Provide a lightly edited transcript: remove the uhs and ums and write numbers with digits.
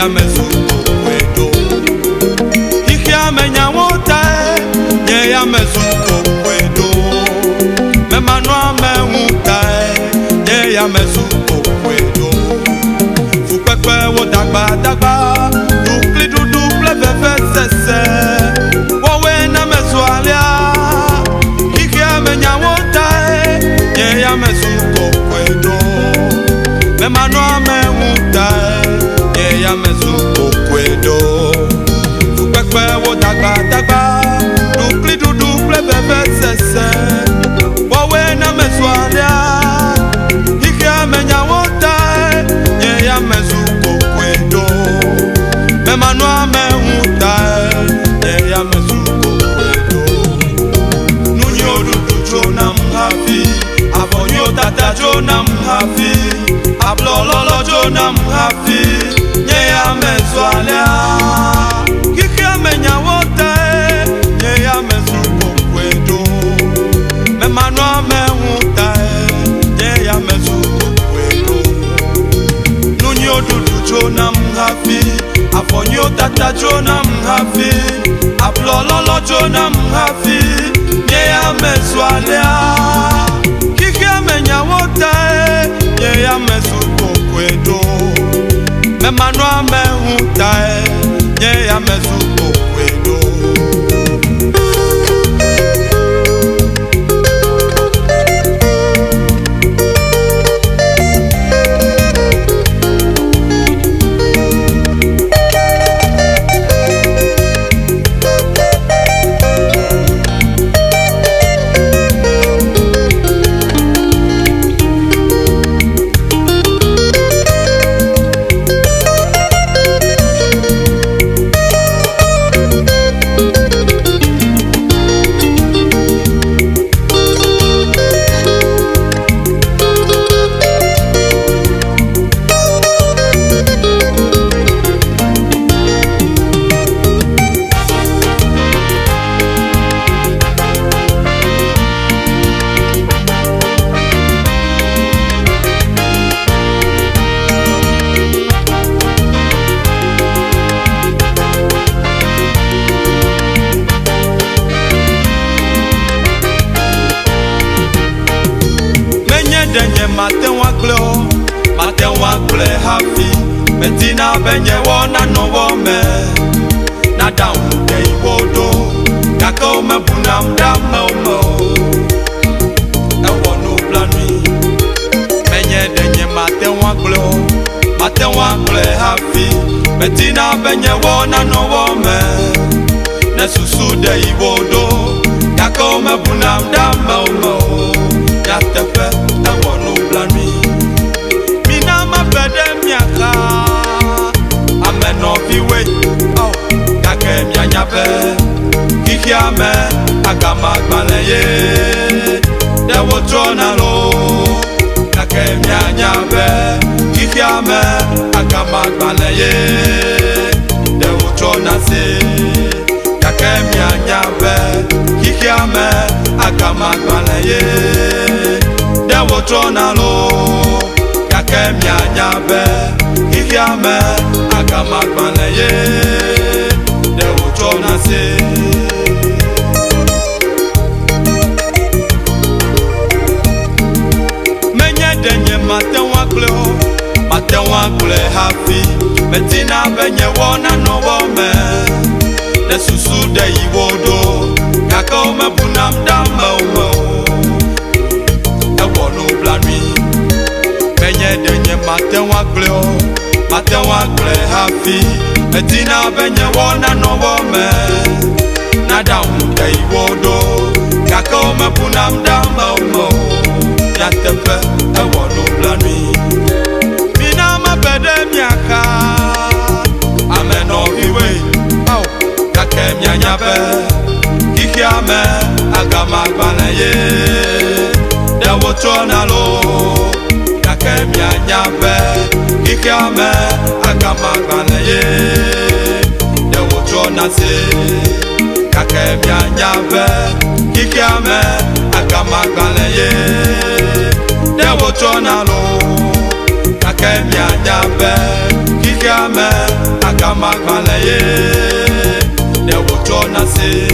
ya mezuko kwedo Ikia menya wota ye ya mezuko kwedo Memanwa mehuta ye ya mezuko kwedo Fukwepe wo dagba dagba Dukli dudu pleveve sese Wowe na mezualia Ikia menya wota ye ya mezuko kwedo Memanwa mehuta ye ya mezuko kwedo Fukwepe wo dagba dagba Dukli dudu pleveve sese Wowe na mezualia Ikia menya wota ye ya mezuko kwedo Memanwa mehuta ye ya mezuko kwedo Nunyo dudu jona mhafi Abonyo tata jona mhafi Ablololo jona mhafi Nye ya mezualia Kikia menya wota Nye ya mezuko kwedo Memanwa mehuta Nye ya mezuko kwedo Nunyo dudu jona mhafi Abonyo tata jona mhafi Ablololo jona mhafi Nye ya mezualia Kikia menya wota Nye ya mezuko kwedo Memanwa mehuta Nye ya mezuko kwedo Denye matenwa kle hafi Metina benye wona no me Na down de iwodo Kako me bunam dame umo Ewo no planui Menye denye matenwa kle hafi Metina benye wona no me Na susu de iwodo Kako me bunam dame umo Yatefe ewo no planui Mina mapede miaka Ameno viwe Oh Kake mianyabe Kikia me Agama gbaleye Dewo trona lo Kake mianyabe Kikia me Agama gbaleye Dewo trona se Kake mianyabe Kikia me Agama gbaleye Dewo trona lo Kake mianyabe Kikia me Agama gbaleye Dewo trona se Menye denye matenwa kule hafi Metina benye wona no wome Ne susu de iwodo Kaka ome bunam dame umo Ewo no planui Menye denye matenwa kule hafi Metina benye wona no wome Na down de iwodo Kaka ome bunam dame umo Yatefe ewo no planui Mina mapede miaka Ameno viwe Oh Kake mianyabe Kikia me Agama gbaleye Dewo trona lo Kake mianyabe Kikia me Agama gbaleye Dewo trona se Kake mianyabe Kikia me Agama gbaleye Dewo trona lo Kake mianyabe Shigame agama kwalaye de wotona se